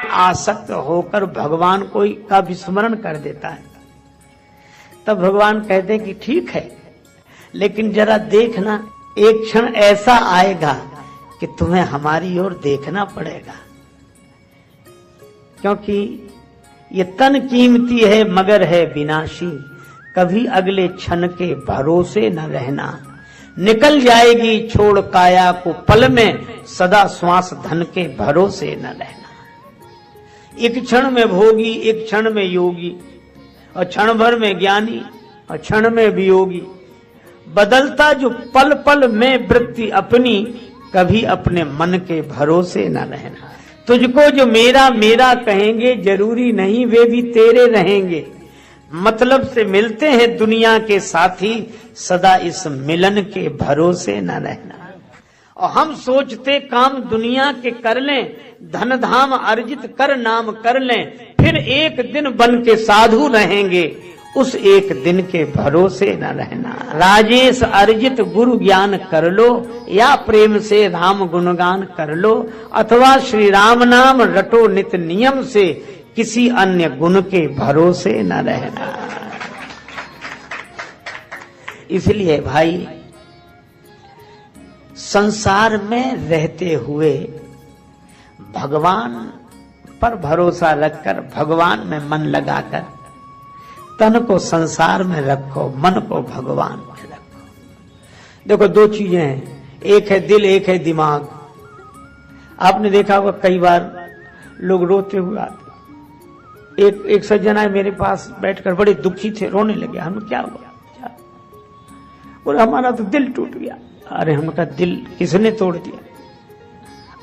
आसक्त होकर भगवान कोई का विस्मरण कर देता है, तब भगवान कहते कि ठीक है, लेकिन जरा देखना, एक क्षण ऐसा आएगा कि तुम्हें हमारी ओर देखना पड़ेगा, क्योंकि ये तन कीमती है मगर है विनाशी, कभी अगले क्षण के भरोसे न रहना, निकल जाएगी छोड़ काया को पल में, सदा श्वास धन के भरोसे न रहना। एक क्षण में भोगी, एक क्षण में योगी, और क्षण भर में ज्ञानी, और क्षण में वियोगी, बदलता जो पल पल में वृत्ति अपनी, कभी अपने मन के भरोसे न रहना। तुझको जो मेरा मेरा कहेंगे, जरूरी नहीं वे भी तेरे रहेंगे, मतलब से मिलते हैं दुनिया के साथी, सदा इस मिलन के भरोसे न रहना। और हम सोचते काम दुनिया के कर लें, धन धाम अर्जित कर नाम कर लें, फिर एक दिन बन के साधु रहेंगे, उस एक दिन के भरोसे न रहना। राजेश अर्जित गुरु ज्ञान कर लो, या प्रेम से राम गुणगान कर लो, अथवा श्री राम नाम रटो नित नियम से, किसी अन्य गुण के भरोसे न रहना। इसलिए भाई, संसार में रहते हुए भगवान पर भरोसा रखकर, भगवान में मन लगाकर, तन को संसार में रखो, मन को भगवान में रखो। देखो दो चीजें हैं, एक है दिल, एक है दिमाग। आपने देखा होगा कई बार लोग रोते हुए आते। एक सज्जन आए मेरे पास बैठकर, बड़े दुखी थे, रोने लगे। हम क्या हुआ? बोले हमारा तो दिल टूट गया। अरे हम कहा दिल किसने तोड़ दिया?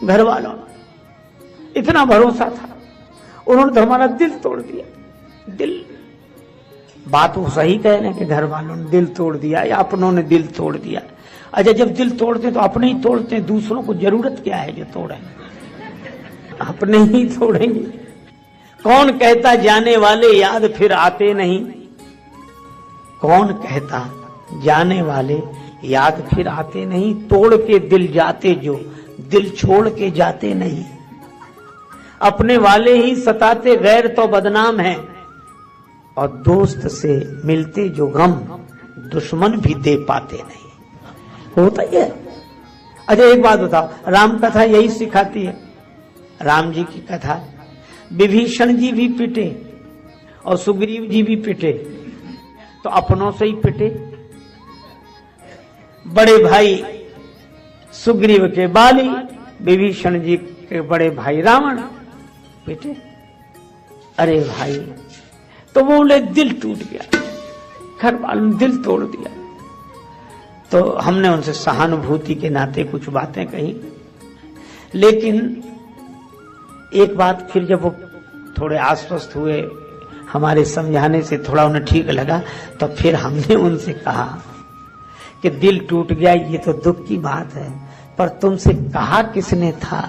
घर वालों ने, इतना भरोसा था, उन्होंने तो हमारा दिल तोड़ दिया। दिल, बात वो सही कह रहे हैं कि घर वालों ने दिल तोड़ दिया या अपनों ने दिल तोड़ दिया। अच्छा, जब दिल तोड़ते तो अपने ही तोड़ते हैं, दूसरों को जरूरत क्या है जो तोड़े? अपने ही तोड़ेंगे। कौन कहता जाने वाले याद फिर आते नहीं? कौन कहता जाने वाले याद फिर आते नहीं? तोड़ के दिल जाते जो, दिल छोड़ के जाते नहीं। अपने वाले ही सताते, गैर तो बदनाम है, और दोस्त से मिलते जो गम, दुश्मन भी दे पाते नहीं। होता ही है। अच्छा एक बात बताओ, राम कथा यही सिखाती है। राम जी की कथा, विभीषण जी भी पिटे और सुग्रीव जी भी पिटे, तो अपनों से ही पिटे। बड़े भाई सुग्रीव के बाली, विभीषण जी के बड़े भाई रावण पिटे। अरे भाई, तो बोले दिल टूट गया, घर वालों ने दिल तोड़ दिया। तो हमने उनसे सहानुभूति के नाते कुछ बातें कही, लेकिन एक बात फिर जब वो थोड़े आश्वस्त हुए, हमारे समझाने से थोड़ा उन्हें ठीक लगा, तो फिर हमने उनसे कहा कि दिल टूट गया ये तो दुख की बात है, पर तुमसे कहा किसने था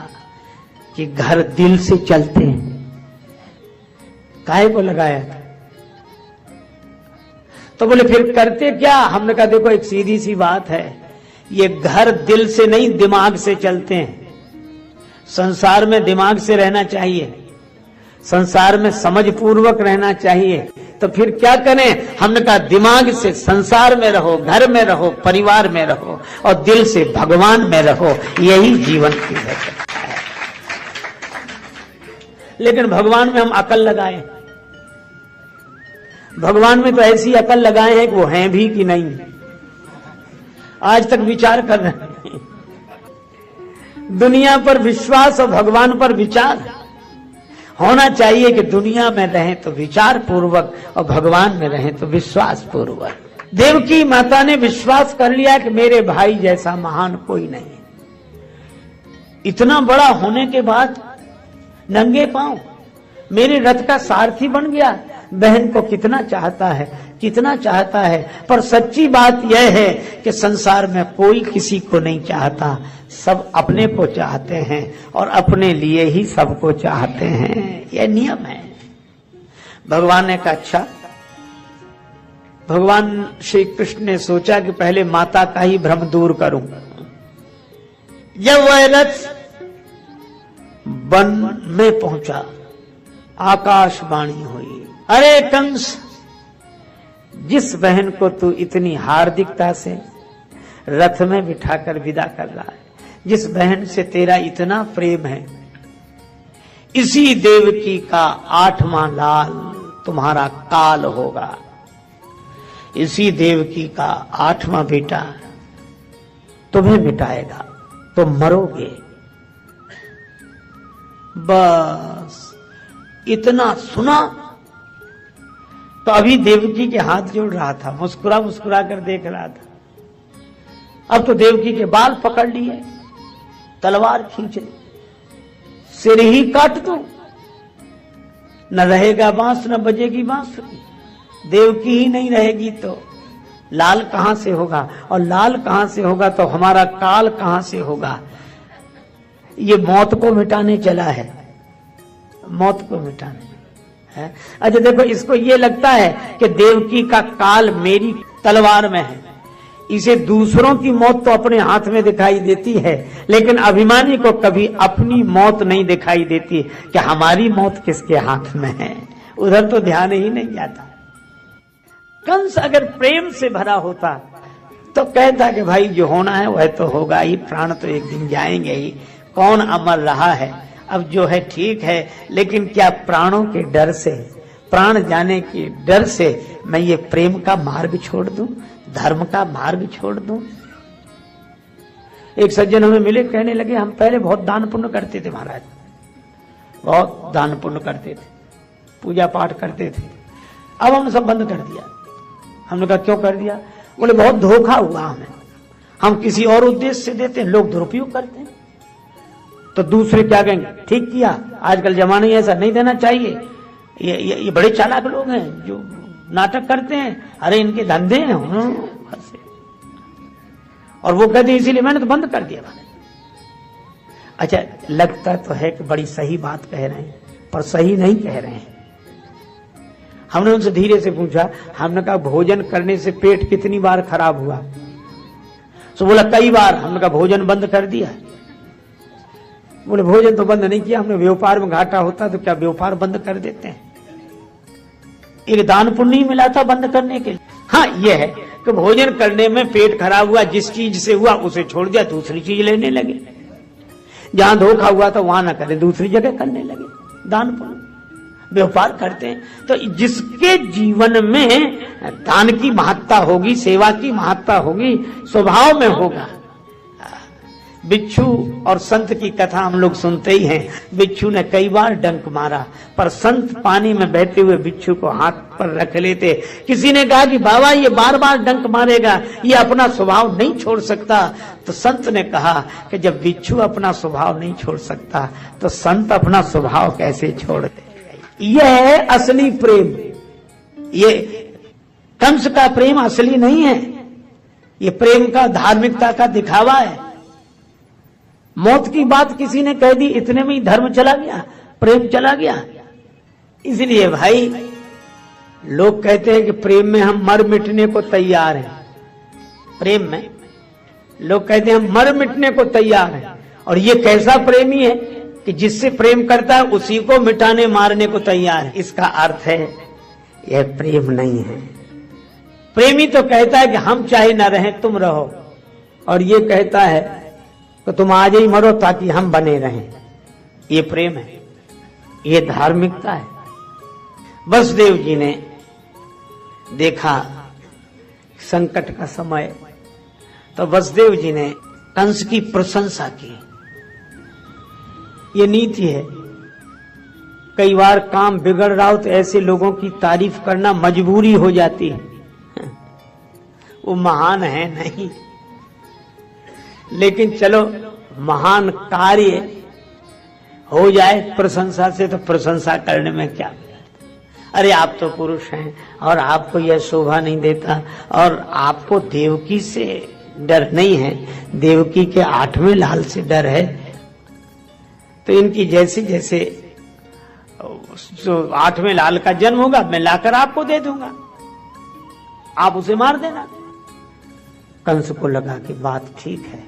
कि घर दिल से चलते हैं? काहे को लगाया था? तो बोले फिर करते क्या? हमने कहा देखो एक सीधी सी बात है, ये घर दिल से नहीं दिमाग से चलते हैं। संसार में दिमाग से रहना चाहिए, संसार में समझ पूर्वक रहना चाहिए। तो फिर क्या करें? हमने कहा दिमाग से संसार में रहो, घर में रहो, परिवार में रहो, और दिल से भगवान में रहो, यही जीवन की है। लेकिन भगवान में हम अकल लगाए, भगवान में तो ऐसी अकल लगाए हैं कि वो हैं भी कि नहीं, आज तक विचार कर रहे हैं। दुनिया पर विश्वास और भगवान पर विचार होना चाहिए कि दुनिया में रहें तो विचार पूर्वक और भगवान में रहें तो विश्वास पूर्वक। देवकी माता ने विश्वास कर लिया कि मेरे भाई जैसा महान कोई नहीं। इतना बड़ा होने के बाद नंगे पांव मेरे रथ का सारथी बन गया। बहन को कितना चाहता है, कितना चाहता है। पर सच्ची बात यह है कि संसार में कोई किसी को नहीं चाहता, सब अपने को चाहते हैं और अपने लिए ही सबको चाहते हैं। यह नियम है। भगवान ने कहा अच्छा, भगवान श्री कृष्ण ने सोचा कि पहले माता का ही भ्रम दूर करूं। जब वह रथ वन में पहुंचा, आकाशवाणी हुई, अरे कंस, जिस बहन को तू इतनी हार्दिकता से रथ में बिठाकर विदा कर रहा है, जिस बहन से तेरा इतना प्रेम है, इसी देवकी का 8वां लाल तुम्हारा काल होगा। इसी देवकी का 8वां बेटा तुम्हें मिटाएगा, तुम मरोगे। बस इतना सुना तो अभी देवकी के हाथ जोड़ रहा था, मुस्कुरा मुस्कुरा कर देख रहा था। अब तो देवकी के बाल पकड़ लिए, तलवार खींच ली, सिर ही काट दो, न रहेगा बांस न बजेगी बांसुरी। देवकी ही नहीं रहेगी तो लाल कहां से होगा, और लाल कहां से होगा तो हमारा काल कहां से होगा। ये मौत को मिटाने चला है, मौत को मिटाने है। अच्छा देखो, इसको ये लगता है कि देवकी का काल मेरी तलवार में है, इसे दूसरों की मौत तो अपने हाथ में दिखाई देती है, लेकिन अभिमानी को कभी अपनी मौत नहीं दिखाई देती कि हमारी मौत किसके हाथ में है, उधर तो ध्यान ही नहीं जाता। कंस अगर प्रेम से भरा होता तो कहता कि भाई जो होना है वह तो होगा ही, प्राण तो एक दिन जाएंगे ही, कौन अमर रहा है, अब जो है ठीक है, लेकिन क्या प्राणों के डर से, प्राण जाने के डर से मैं ये प्रेम का मार्ग छोड़ दूं, धर्म का मार्ग छोड़ दूं। एक सज्जन हमें मिले, कहने लगे हम पहले बहुत दान पुण्य करते थे महाराज, बहुत दान पुण्य करते थे, पूजा पाठ करते थे, अब हमने सब बंद कर दिया। हमने कहा क्यों कर दिया? बोले बहुत धोखा हुआ हमें, हम किसी और उद्देश्य से देते हैं, लोग दुरुपयोग करते हैं। तो दूसरे क्या कहेंगे, ठीक किया, आजकल जमाना ही ऐसा, नहीं देना चाहिए, ये बड़े चालाक लोग हैं जो नाटक करते हैं, अरे इनके धंधे हैं। और वो कहते हैं इसीलिए मैंने तो बंद कर दिया। अच्छा, लगता तो है कि बड़ी सही बात कह रहे हैं, पर सही नहीं कह रहे हैं। हमने उनसे धीरे से पूछा, हमने कहा भोजन करने से पेट कितनी बार खराब हुआ? तो बोला कई बार। हमने कहा भोजन बंद कर दिया? बोले भोजन तो बंद नहीं किया, हमने व्यापार में घाटा होता तो क्या व्यापार बंद कर देते हैं? एक दान पुण्य ही मिला था बंद करने के लिए। हाँ, यह है कि भोजन करने में पेट खराब हुआ, जिस चीज से हुआ उसे छोड़ दिया, दूसरी चीज लेने लगे। जहां धोखा हुआ तो वहां ना करे, दूसरी जगह करने लगे। दान पुण्य व्यापार करते हैं। तो जिसके जीवन में दान की महत्ता होगी, सेवा की महत्ता होगी, स्वभाव में होगा। बिच्छू और संत की कथा हम लोग सुनते ही हैं। बिच्छू ने कई बार डंक मारा, पर संत पानी में बहते हुए बिच्छू को हाथ पर रख लेते। किसी ने कहा कि बाबा ये बार बार डंक मारेगा, ये अपना स्वभाव नहीं छोड़ सकता। तो संत ने कहा कि जब बिच्छू अपना स्वभाव नहीं छोड़ सकता तो संत अपना स्वभाव कैसे छोड़ दे? यह है असली प्रेम। ये कंस का प्रेम असली नहीं है, ये प्रेम का धार्मिकता का दिखावा है। मौत की बात किसी ने कह दी, इतने में ही धर्म चला गया, प्रेम चला गया। इसलिए भाई लोग कहते हैं कि प्रेम में हम मर मिटने को तैयार हैं। प्रेम में लोग कहते हैं हम मर मिटने को तैयार हैं। और ये कैसा प्रेमी है कि जिससे प्रेम करता है उसी को मिटाने मारने को तैयार है। इसका अर्थ है यह प्रेम नहीं है। प्रेमी तो कहता है कि हम चाहे ना रहें तुम रहो, और ये कहता है तो तुम आज ही मरो ताकि हम बने रहें। ये प्रेम है, ये धार्मिकता है। वसुदेव जी ने देखा संकट का समय, तो वसुदेव जी ने कंस की प्रशंसा की। ये नीति है। कई बार काम बिगड़ रहा हो तो ऐसे लोगों की तारीफ करना मजबूरी हो जाती है। वो महान है नहीं, लेकिन चलो महान कार्य हो जाए प्रशंसा से, तो प्रशंसा करने में क्या? अरे आप तो पुरुष हैं और आपको यह शोभा नहीं देता, और आपको देवकी से डर नहीं है, देवकी के 8वें लाल से डर है। तो इनकी जैसे जैसे 8वें लाल का जन्म होगा मैं लाकर आपको दे दूंगा, आप उसे मार देना। कंस को लगा कि बात ठीक है,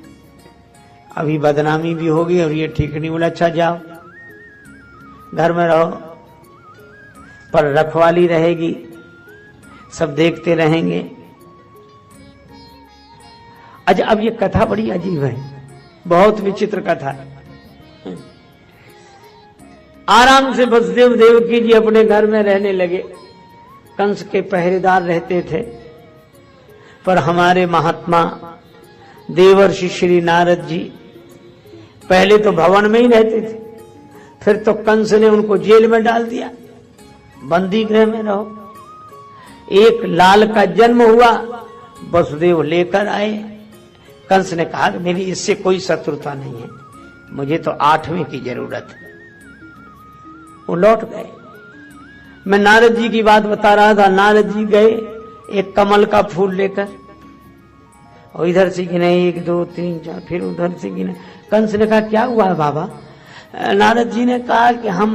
अभी बदनामी भी होगी और ये ठीक नहीं। बोला अच्छा जाओ घर में रहो, पर रखवाली रहेगी, सब देखते रहेंगे। अच्छा, अब ये कथा बड़ी अजीब है, बहुत विचित्र कथा है। आराम से वसुदेव देवकी जी अपने घर में रहने लगे, कंस के पहरेदार रहते थे। पर हमारे महात्मा देवर्षि श्री नारद जी पहले तो भवन में ही रहते थे, फिर तो कंस ने उनको जेल में डाल दिया, बंदी गृह में रहो। एक लाल का जन्म हुआ, वसुदेव लेकर आए। कंस ने कहा कि मेरी इससे कोई शत्रुता नहीं है, मुझे तो 8वें की जरूरत है। वो लौट गए। मैं नारद जी की बात बता रहा था, नारद जी गए एक कमल का फूल लेकर, और इधर से गिने 1 2 3 4, फिर उधर से गिने। कंस ने कहा क्या हुआ है बाबा? नारद जी ने कहा कि हम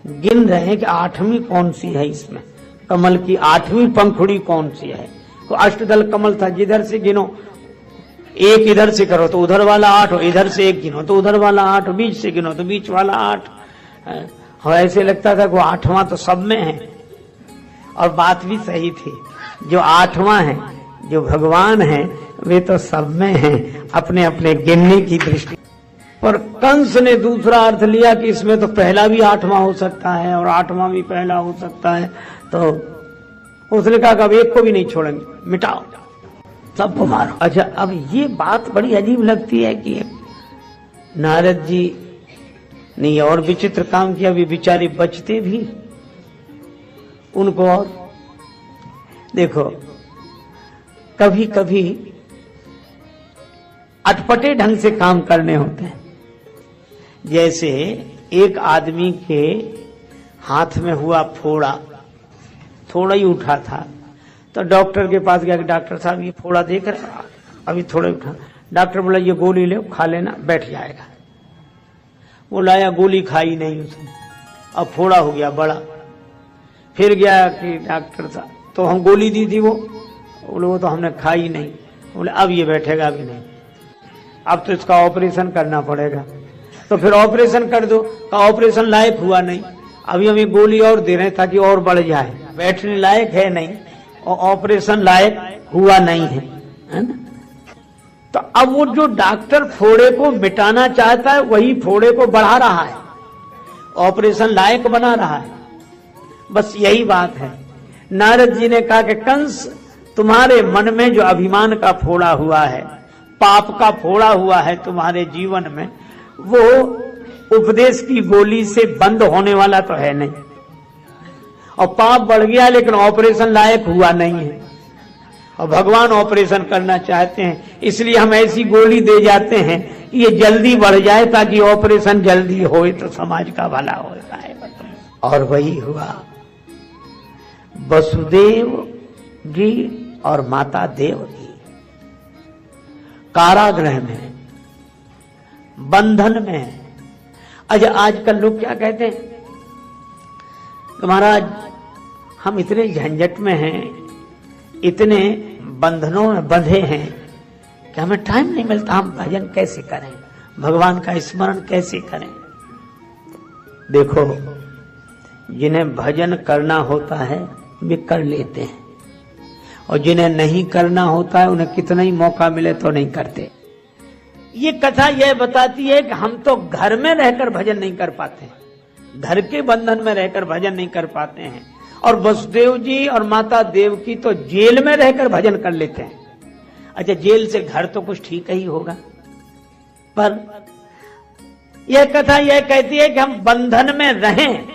गिन रहे हैं कि 8वीं कौन सी है, इसमें कमल की 8वीं पंखुड़ी कौन सी है। तो अष्टदल कमल था, जिधर से गिनो, एक इधर से करो तो उधर वाला 8, इधर से एक गिनो तो उधर वाला 8, बीच से गिनो तो बीच वाला 8। और ऐसे लगता था कि 8वां तो सब में है। और बात भी सही थी, जो 8वां है, जो भगवान है, वे तो सब में हैं, अपने अपने गिनने की दृष्टि। पर कंस ने दूसरा अर्थ लिया कि इसमें तो पहला भी 8वां हो सकता है और 8वां भी पहला हो सकता है। तो उसने कहा कि अब एक को भी नहीं छोड़ेंगे, मिटाओ, सबको मारो। अच्छा, अब ये बात बड़ी अजीब लगती है कि नारद जी ने और विचित्र काम किया, भी बेचारे बचते भी उनको। और देखो, कभी कभी अटपटे ढंग से काम करने होते हैं। जैसे एक आदमी के हाथ में हुआ फोड़ा, थोड़ा ही उठा था, तो डॉक्टर के पास गया कि डॉक्टर साहब ये फोड़ा देख रहे हैं, अभी थोड़ा उठा। डॉक्टर बोला ये गोली ले, खा लेना, बैठ जाएगा। वो लाया, गोली खाई नहीं उसने, अब फोड़ा हो गया बड़ा। फिर गया कि डॉक्टर साहब, तो हम गोली दी थी, वो बोले वो तो हमने खाई नहीं। बोले अब ये बैठेगा भी नहीं, अब तो इसका ऑपरेशन करना पड़ेगा। तो फिर ऑपरेशन कर दो, का ऑपरेशन लायक हुआ नहीं, अभी हम ये गोली और दे रहे हैं ताकि और बढ़ जाए, बैठने लायक है नहीं और ऑपरेशन लायक हुआ नहीं है ना। तो अब वो जो डॉक्टर फोड़े को मिटाना चाहता है, वही फोड़े को बढ़ा रहा है, ऑपरेशन लायक बना रहा है। बस यही बात है। नारद जी ने कहा कि कंस, तुम्हारे मन में जो अभिमान का फोड़ा हुआ है, पाप का फोड़ा हुआ है तुम्हारे जीवन में, वो उपदेश की गोली से बंद होने वाला तो है नहीं। और पाप बढ़ गया लेकिन ऑपरेशन लायक हुआ नहीं है, और भगवान ऑपरेशन करना चाहते हैं, इसलिए हम ऐसी गोली दे जाते हैं कि ये जल्दी बढ़ जाए ताकि ऑपरेशन जल्दी होए तो समाज का भला हो जाए। और वही हुआ। वसुदेव जी और माता देवकी कारागृह में, बंधन में। अच्छा, आजकल लोग क्या कहते हैं कि महाराज हम इतने झंझट में हैं, इतने बंधनों में बंधे हैं कि हमें टाइम नहीं मिलता, हम भजन कैसे करें, भगवान का स्मरण कैसे करें। देखो, जिन्हें भजन करना होता है वे कर लेते हैं, और जिन्हें नहीं करना होता है उन्हें कितना ही मौका मिले तो नहीं करते। ये कथा यह बताती है कि हम तो घर में रहकर भजन नहीं कर पाते, घर के बंधन में रहकर भजन नहीं कर पाते हैं। और वसुदेव जी और माता देवकी तो जेल में रहकर भजन कर लेते हैं। अच्छा, जेल से घर तो कुछ ठीक ही होगा, पर यह कथा यह कहती है कि हम बंधन में रहें,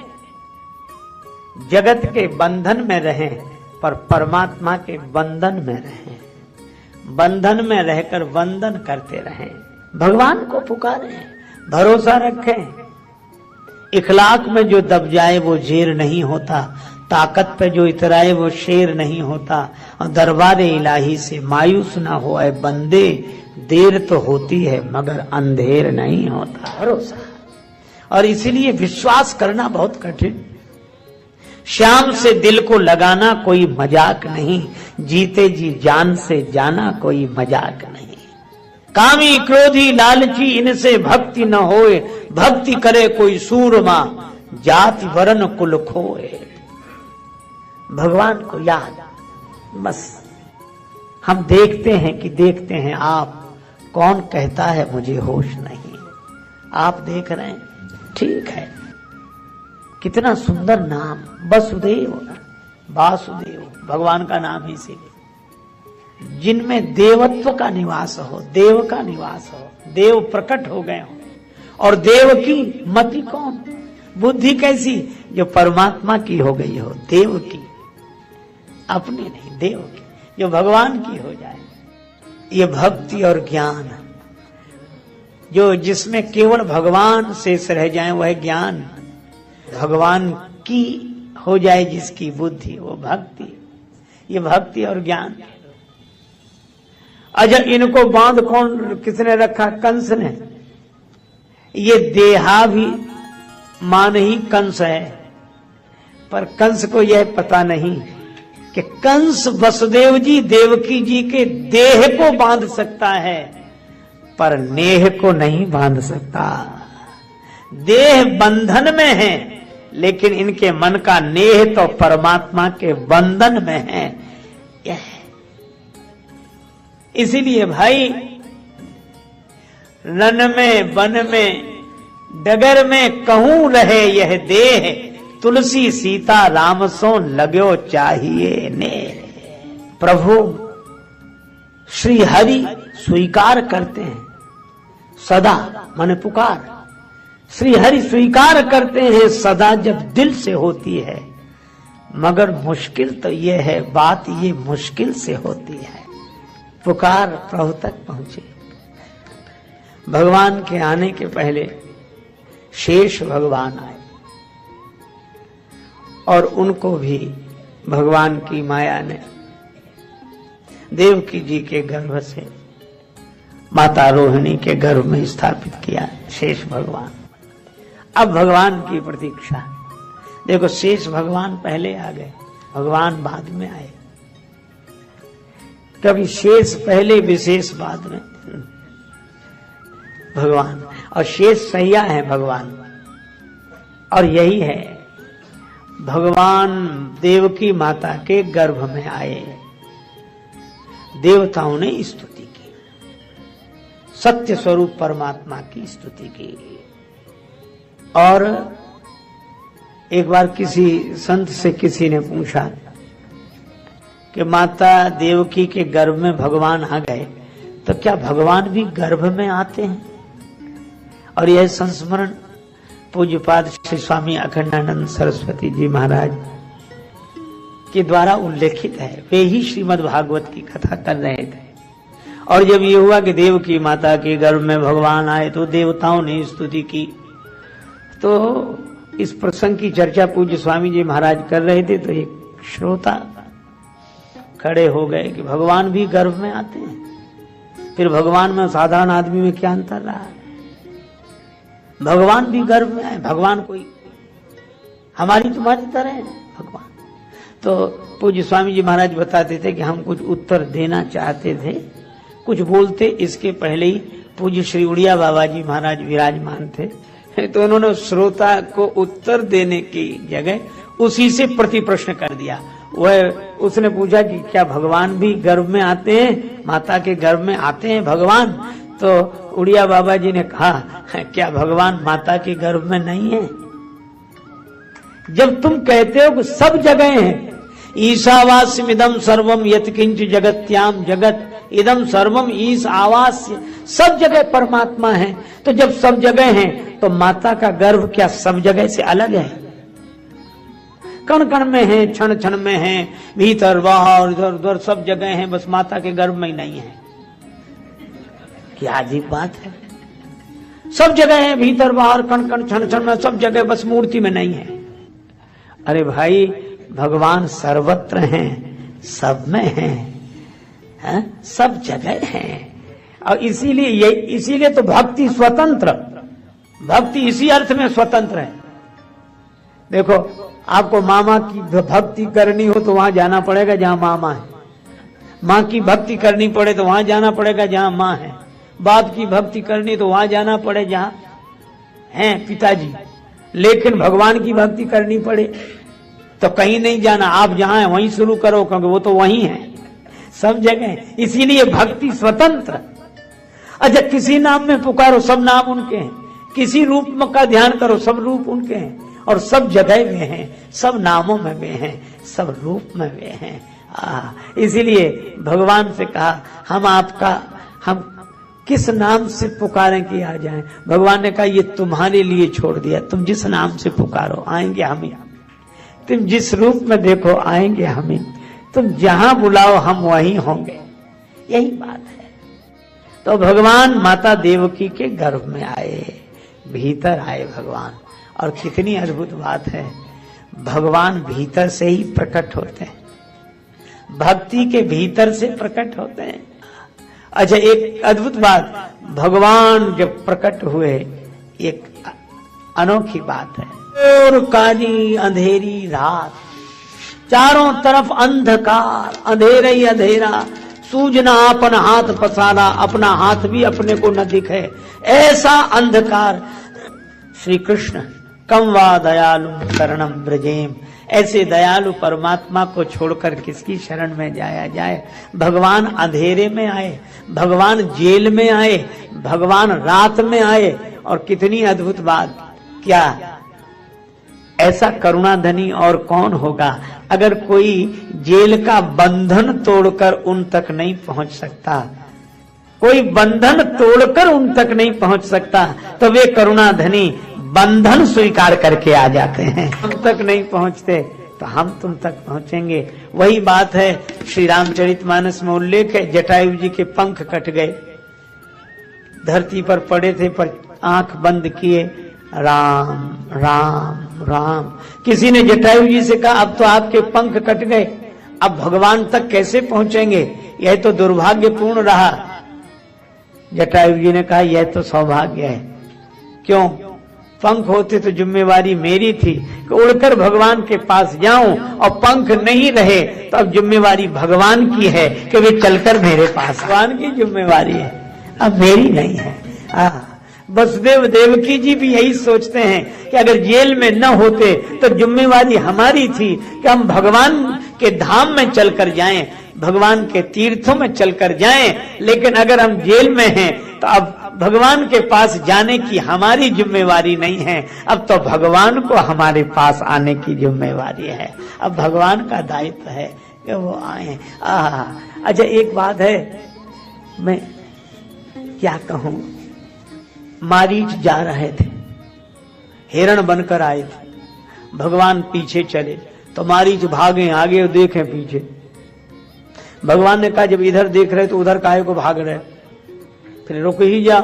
जगत के बंधन में रहें, पर परमात्मा के बंधन में रहें, बंधन में रहकर वंदन करते रहें, भगवान को पुकारें, भरोसा रखें। इखलाक में जो दब जाए वो जेर नहीं होता, ताकत पे जो इतराए वो शेर नहीं होता, और दरबारे इलाही से मायूस ना हो ऐ बंदे, देर तो होती है मगर अंधेर नहीं होता। भरोसा, और इसीलिए विश्वास करना बहुत कठिन। श्याम से दिल को लगाना कोई मजाक नहीं, जीते जी जान से जाना कोई मजाक नहीं। कामी क्रोधी लालची इनसे भक्ति न होए, भक्ति करे कोई सूरमा, जाति वर्ण कुल खोए। भगवान को याद, बस हम देखते हैं आप, कौन कहता है मुझे होश नहीं। आप देख रहे हैं, ठीक है। कितना सुंदर नाम, वसुदेव, वासुदेव, भगवान का नाम ही से, जिनमें देवत्व का निवास हो, देव का निवास हो, देव प्रकट हो गए हो। और देव की मति कौन, बुद्धि कैसी, जो परमात्मा की हो गई हो, देव की, अपनी नहीं, देव की, जो भगवान की हो जाए। ये भक्ति और ज्ञान, जो जिसमें केवल भगवान शेष रह जाए वह ज्ञान, भगवान की हो जाए जिसकी बुद्धि, वो भक्ति। ये भक्ति और ज्ञान। अच्छा, इनको बांध कौन, किसने रखा? कंस ने। ये देहाभिमान ही कंस है, पर कंस को यह पता नहीं कि कंस वसुदेव जी देवकी जी के देह को बांध सकता है, पर नेह को नहीं बांध सकता। देह बंधन में है, लेकिन इनके मन का नेह तो परमात्मा के बंधन में है। यह इसीलिए भाई, रन में वन में डगर में कहूं रहे यह देह, तुलसी सीता राम सो लगो चाहिए ने। प्रभु श्री हरि स्वीकार करते हैं सदा, माने पुकार, श्री हरि स्वीकार करते हैं सदा जब दिल से होती है। मगर मुश्किल तो ये है, बात ये मुश्किल से होती है। पुकार प्रभु तक पहुंचे। भगवान के आने के पहले शेष भगवान आए, और उनको भी भगवान की माया ने देवकी जी के गर्भ से माता रोहिणी के गर्भ में स्थापित किया शेष भगवान। अब भगवान की प्रतीक्षा। देखो, शेष भगवान पहले आ गए, भगवान बाद में आए। कभी शेष पहले, विशेष बाद में भगवान। और शेष सैया है भगवान। और यही है, भगवान देवकी माता के गर्भ में आए, देवताओं ने स्तुति की, सत्य स्वरूप परमात्मा की स्तुति की। और एक बार किसी संत से किसी ने पूछा कि माता देवकी के गर्भ में भगवान आ गए, तो क्या भगवान भी गर्भ में आते हैं? और यह संस्मरण पूज्यपाद श्री स्वामी अखंडानंद सरस्वती जी महाराज के द्वारा उल्लेखित है। वे ही श्रीमद् भागवत की कथा कर रहे थे, और जब ये हुआ कि देवकी माता के गर्भ में भगवान आए तो देवताओं ने स्तुति की। तो इस प्रसंग की चर्चा पूज्य स्वामी जी महाराज कर रहे थे, तो एक श्रोता खड़े हो गए कि भगवान भी गर्भ में आते हैं, फिर भगवान में साधारण आदमी में क्या अंतर रहा है? भगवान भी गर्भ में आए, भगवान कोई हमारी तुम्हारी तरह है भगवान। तो पूज्य स्वामी जी महाराज बताते थे कि हम कुछ उत्तर देना चाहते थे, कुछ बोलते इसके पहले ही पूज्य श्री उड़िया बाबा जी महाराज विराजमान थे, तो उन्होंने श्रोता को उत्तर देने की जगह उसी से प्रति प्रश्न कर दिया। वह उसने पूछा कि क्या भगवान भी गर्भ में आते हैं, माता के गर्भ में आते हैं भगवान? तो उड़िया बाबा जी ने कहा, क्या भगवान माता के गर्भ में नहीं है? जब तुम कहते हो कि सब जगह हैं, ईशावास्यमिदं सर्वम यत्किंच जगत्याम जगत इदम सर्वम ईश आवास्य, सब जगह परमात्मा है, तो जब सब जगह है तो माता का गर्भ क्या सब जगह से अलग है? कण कण में है, क्षण क्षण में है, भीतर बाहर इधर उधर सब जगह है, बस माता के गर्भ में ही नहीं है। क्या अजीब बात है। सब जगह है, भीतर बाहर कण कण क्षण क्षण में, सब जगह, बस मूर्ति में नहीं है। अरे भाई, भगवान सर्वत्र हैं, सब में हैं, सब जगह हैं। और इसीलिए तो भक्ति स्वतंत्र, भक्ति इसी अर्थ में स्वतंत्र है। देखो, आपको मामा की भक्ति करनी हो तो वहां जाना पड़ेगा जहां मामा है, माँ की भक्ति करनी पड़े तो वहां जाना पड़ेगा जहां माँ है, बाप की भक्ति करनी तो वहां जाना पड़े जहां हैं पिताजी। लेकिन भगवान की भक्ति करनी पड़े तो कहीं नहीं जाना, आप जहां हैं वहीं शुरू करो, क्योंकि वो तो वहीं है सब जगह। इसीलिए भक्ति स्वतंत्र। अच्छा, किसी नाम में पुकारो, सब नाम उनके हैं। किसी रूप में का ध्यान करो, सब रूप उनके हैं। और सब जगह वे हैं, सब नामों में वे हैं, सब रूप में वे हैं। इसीलिए भगवान से कहा हम किस नाम से पुकारें कि आ जाएं। भगवान ने कहा ये तुम्हारे लिए छोड़ दिया, तुम जिस नाम से पुकारो आएंगे हम ही। तुम जिस रूप में देखो आएंगे हम ही। तुम जहां बुलाओ हम वहीं होंगे। यही बात है। तो भगवान माता देवकी के गर्भ में आए, भीतर आए भगवान। और कितनी अद्भुत बात है, भगवान भीतर से ही प्रकट होते हैं, भक्ति के भीतर से प्रकट होते हैं। अच्छा, एक अद्भुत बात, भगवान जब प्रकट हुए, एक अनोखी बात है। और काली अंधेरी रात, चारों तरफ अंधकार, अंधेरा ही अंधेरा, सूझना अपन हाथ पसारा, अपना हाथ भी अपने को न दिखे, ऐसा अंधकार। श्री कृष्ण कम वा दयालु शरणम ब्रजेम, ऐसे दयालु परमात्मा को छोड़कर किसकी शरण में जाया जाए। भगवान अंधेरे में आए, भगवान जेल में आए, भगवान रात में आए। और कितनी अद्भुत बात, क्या ऐसा करुणाधनी और कौन होगा। अगर कोई जेल का बंधन तोड़कर उन तक नहीं पहुंच सकता, कोई बंधन तोड़कर उन तक नहीं पहुंच सकता, तो वे करुणाधनी बंधन स्वीकार करके आ जाते हैं। हम तक नहीं पहुंचते तो हम तुम तक पहुंचेंगे। वही बात है, श्री रामचरितमानस में उल्लेख है, जटायु जी के पंख कट गए, धरती पर पड़े थे, पर आंख बंद किए, राम राम राम। किसी ने जटायु जी से कहा अब तो आपके पंख कट गए, अब भगवान तक कैसे पहुंचेंगे, यह तो दुर्भाग्यपूर्ण रहा। जटायु जी ने कहा यह तो सौभाग्य है। क्यों? पंख होते तो जिम्मेवारी मेरी थी कि उड़कर भगवान के पास जाऊं, और पंख नहीं रहे तो अब जिम्मेवारी भगवान की है कि वे चलकर मेरे पास। भगवान की जिम्मेवारी है, अब मेरी नहीं है। वसुदेव देवकी जी भी यही सोचते हैं कि अगर जेल में न होते तो जिम्मेवारी हमारी थी कि हम भगवान के धाम में चलकर जाएं, भगवान के तीर्थों में चलकर जाएं। लेकिन अगर हम जेल में हैं तो अब भगवान के पास जाने की हमारी जिम्मेवारी नहीं है, अब तो भगवान को हमारे पास आने की जिम्मेवारी है। अब भगवान का दायित्व है कि वो आए। अच्छा, एक बात है, मैं क्या कहूं, मारीच जा रहे थे, हिरण बनकर आए थे, भगवान पीछे चले तो मारीच भागे आगे और देखे पीछे। भगवान ने कहा जब इधर देख रहे तो उधर काहे को भाग रहे, फिर रुक ही जा,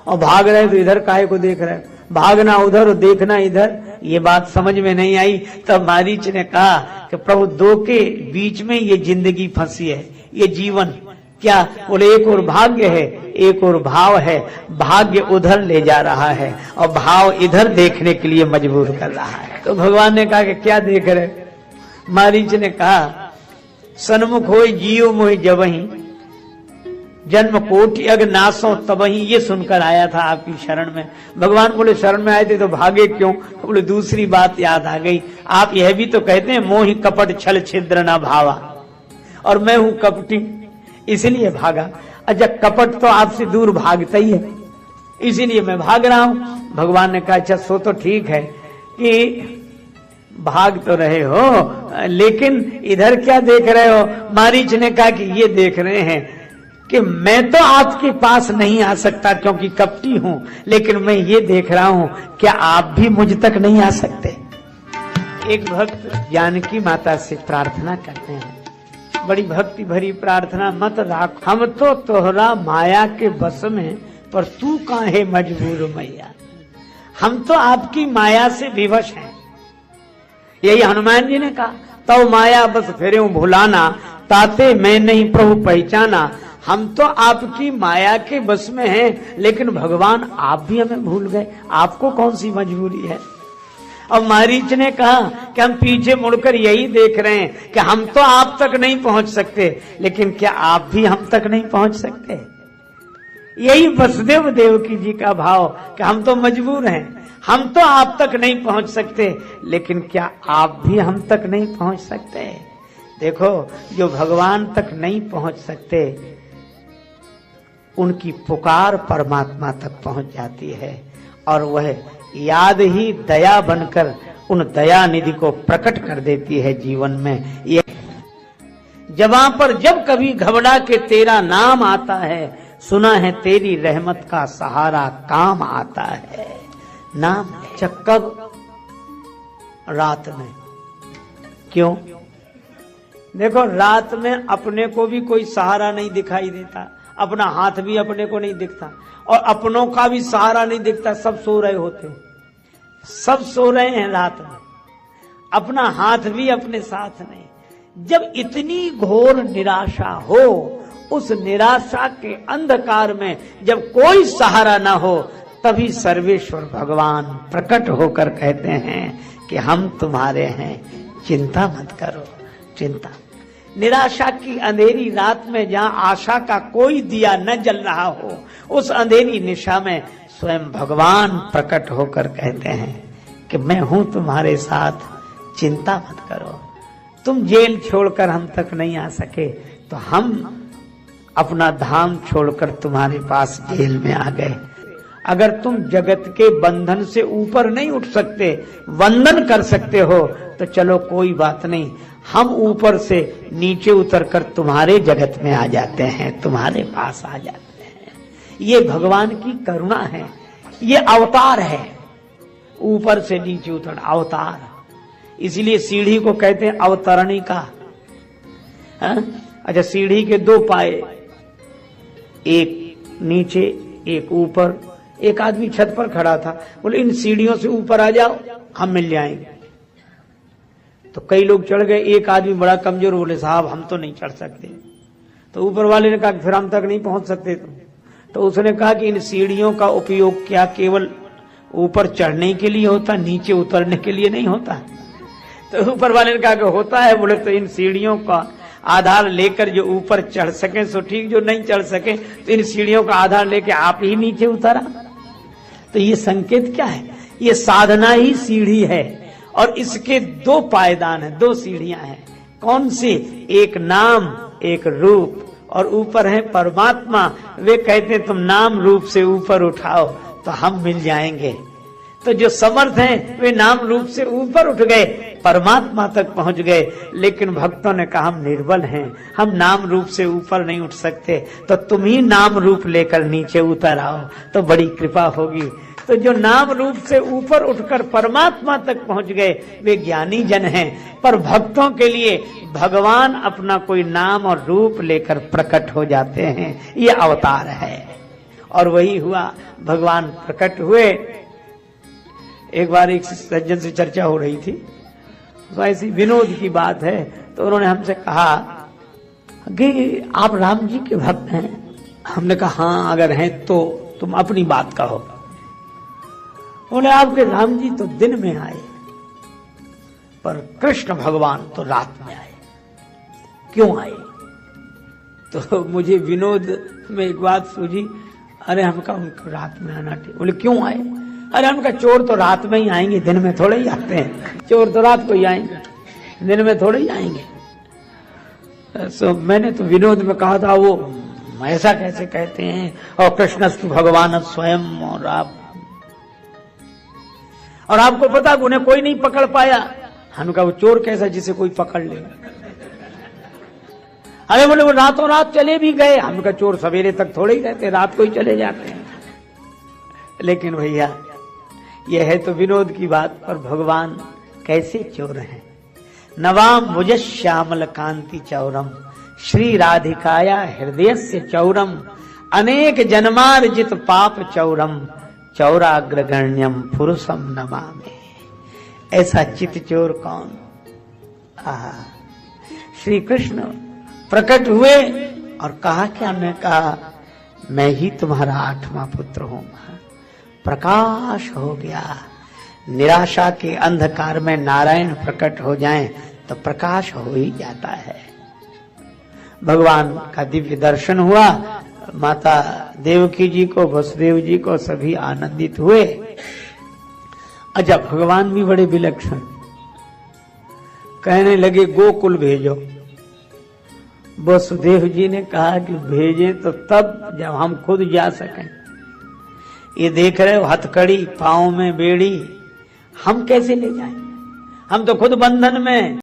और भाग रहे तो इधर काहे को देख रहे, भागना उधर और देखना इधर। ये बात समझ में नहीं आई। तब मारीच ने कहा कि प्रभु दो के बीच में ये जिंदगी फंसी है, ये जीवन क्या। बोले एक और भाग्य है, एक और भाव है, भाग्य उधर ले जा रहा है और भाव इधर देखने के लिए मजबूर कर रहा है। तो भगवान ने कहा कि क्या देख रहे। मारीच ने कहा सन्मुख होय जियो मोहि जबहि, जन्म कोटि अग नासो तबहि। ये सुनकर आया था आपकी शरण में। भगवान बोले शरण में आए थे तो भागे क्यों? बोले दूसरी बात याद आ गई, आप यह भी तो कहते हैं मोहि कपट छल छिद्र न भावा, और मैं हूं कपटी इसलिए भागा। अच्छा, कपट तो आपसे दूर भागता ही है, इसीलिए मैं भाग रहा हूं। भगवान ने कहा अच्छा सो तो ठीक है कि भाग तो रहे हो, लेकिन इधर क्या देख रहे हो? मारीच ने कहा कि ये देख रहे हैं कि मैं तो आपके पास नहीं आ सकता क्योंकि कपटी हूं, लेकिन मैं ये देख रहा हूं क्या आप भी मुझ तक नहीं आ सकते। एक भक्त जानकी माता से प्रार्थना करते हैं, बड़ी भक्ति भरी प्रार्थना, मत राख हम तो तोहरा माया के बस में, पर तू काहे मजबूर मैया। हम तो आपकी माया से विवश हैं। यही हनुमान जी ने कहा, तो माया बस फिरे भुलाना, ताते मैं नहीं प्रभु पहचाना। हम तो आपकी माया के बस में हैं, लेकिन भगवान आप भी हमें भूल गए, आपको कौन सी मजबूरी है। और मारीच ने कहा कि हम पीछे मुड़कर यही देख रहे हैं कि हम तो आप तक नहीं पहुंच सकते, लेकिन क्या आप भी हम तक नहीं पहुंच सकते। यही वसुदेव देवकी जी का भाव कि हम तो मजबूर हैं, हम तो आप तक नहीं पहुंच सकते, लेकिन क्या आप भी हम तक नहीं पहुंच सकते? देखो, जो भगवान तक नहीं पहुंच सकते, उनकी पुकार परमात्मा तक पहुंच जाती है, और वह याद ही दया बनकर उन दया निधि को प्रकट कर देती है जीवन में। ये जबां पर जब कभी घबरा के तेरा नाम आता है, सुना है तेरी रहमत का सहारा काम आता है। नाम कब? रात में। क्यों? देखो, रात में अपने को भी कोई सहारा नहीं दिखाई देता, अपना हाथ भी अपने को नहीं दिखता, और अपनों का भी सहारा नहीं दिखता। सब सो रहे होते हैं, सब सो रहे हैं रात में, अपना हाथ भी अपने साथ नहीं। जब इतनी घोर निराशा हो, उस निराशा के अंधकार में जब कोई सहारा ना हो, तभी सर्वेश्वर भगवान प्रकट होकर कहते हैं कि हम तुम्हारे हैं, चिंता मत करो। चिंता, निराशा की अंधेरी रात में जहां आशा का कोई दिया न जल रहा हो, उस अंधेरी निशा में स्वयं भगवान प्रकट होकर कहते हैं कि मैं हूं तुम्हारे साथ, चिंता मत करो। तुम जेल छोड़कर हम तक नहीं आ सके, तो हम अपना धाम छोड़कर तुम्हारे पास जेल में आ गए। अगर तुम जगत के बंधन से ऊपर नहीं उठ सकते, वंदन कर सकते हो, तो चलो कोई बात नहीं, हम ऊपर से नीचे उतरकर तुम्हारे जगत में आ जाते हैं, तुम्हारे पास आ जाते हैं। ये भगवान की करुणा है, ये अवतार है, ऊपर से नीचे उतर अवतार। इसलिए सीढ़ी को कहते हैं अवतरणी का। अच्छा, सीढ़ी के दो पाए, एक नीचे एक ऊपर। एक आदमी छत पर खड़ा था, बोले इन सीढ़ियों से ऊपर आ जाओ, हम मिल जाएंगे। तो कई लोग चढ़ गए, एक आदमी बड़ा कमजोर, बोले साहब हम तो नहीं चढ़ सकते। तो ऊपर वाले ने कहा फिर हम तक नहीं पहुंच सकते तुम। तो उसने कहा कि इन सीढ़ियों का उपयोग क्या केवल ऊपर चढ़ने के लिए होता, नीचे उतरने के लिए नहीं होता? तो ऊपर वाले ने कहा कि होता है। बोले तो इन सीढ़ियों का आधार लेकर जो ऊपर चढ़ सके सो ठीक, जो नहीं चढ़ सके तो इन सीढ़ियों का आधार लेके आप ही नीचे उतरा। तो ये संकेत क्या है? ये साधना ही सीढ़ी है, और इसके दो पायदान है, दो सीढ़ियां हैं। कौन सी? एक नाम, एक रूप, और ऊपर है परमात्मा। वे कहते तुम नाम रूप से ऊपर उठाओ तो हम मिल जाएंगे। तो जो समर्थ हैं वे नाम रूप से ऊपर उठ गए, परमात्मा तक पहुंच गए। लेकिन भक्तों ने कहा हम निर्बल हैं, हम नाम रूप से ऊपर नहीं उठ सकते, तो तुम ही नाम रूप लेकर नीचे उतर आओ तो बड़ी कृपा होगी। तो जो नाम रूप से ऊपर उठकर परमात्मा तक पहुंच गए वे ज्ञानी जन हैं। पर भक्तों के लिए भगवान अपना कोई नाम और रूप लेकर प्रकट हो जाते हैं, ये अवतार है। और वही हुआ, भगवान प्रकट हुए। एक बार एक सज्जन से चर्चा हो रही थी, तो ऐसी विनोद की बात है, तो उन्होंने हमसे कहा कि आप राम जी के भक्त हैं। हमने कहा हाँ, अगर हैं तो तुम अपनी बात कहो। बोले आपके राम जी तो दिन में आए, पर कृष्ण भगवान तो रात में आए, क्यों आए? तो मुझे विनोद में एक बात सूझी। अरे हम कहा उनको रात में आना ठीक। बोले क्यों आए? अरे हम कहा चोर तो रात में ही आएंगे, दिन में थोड़े ही आते हैं। चोर तो रात को ही आएंगे, दिन में थोड़े ही आएंगे। सो मैंने तो विनोद में कहा था वो ऐसा कैसे कहते हैं, और कृष्णस्तु भगवान स्वयं, और आपको पता उन्हें कोई नहीं पकड़ पाया। हम कहा वो चोर कैसा जिसे कोई पकड़ ले? अरे बोले वो रातों रात चले भी गए। हम कहा चोर सवेरे तक थोड़े ही रहते, रात को ही चले जाते हैं। लेकिन भैया यह है तो विनोद की बात, पर भगवान कैसे चोर हैं। नवाम भुज श्यामल कांति चौरम, श्री राधिकाया हृदय से चौरम, अनेक जन्मार्जित पाप चौरम, चौराग्रगण्यम पुरुषम नमामि। ऐसा चित चोर कौन? श्री कृष्ण प्रकट हुए और कहा क्या? मैं कहा मैं ही तुम्हारा 8वां पुत्र हूं। प्रकाश हो गया। निराशा के अंधकार में नारायण प्रकट हो जाएं तो प्रकाश हो ही जाता है। भगवान का दिव्य दर्शन हुआ माता देवकी जी को, वसुदेव जी को सभी आनंदित हुए। अच्छा, भगवान भी बड़े विलक्षण, कहने लगे गोकुल भेजो। वसुदेव जी ने कहा कि भेजें तो तब जब हम खुद जा सकें। ये देख रहे हो हथकड़ी, पांव में बेड़ी, हम कैसे ले जाएं? हम तो खुद बंधन में।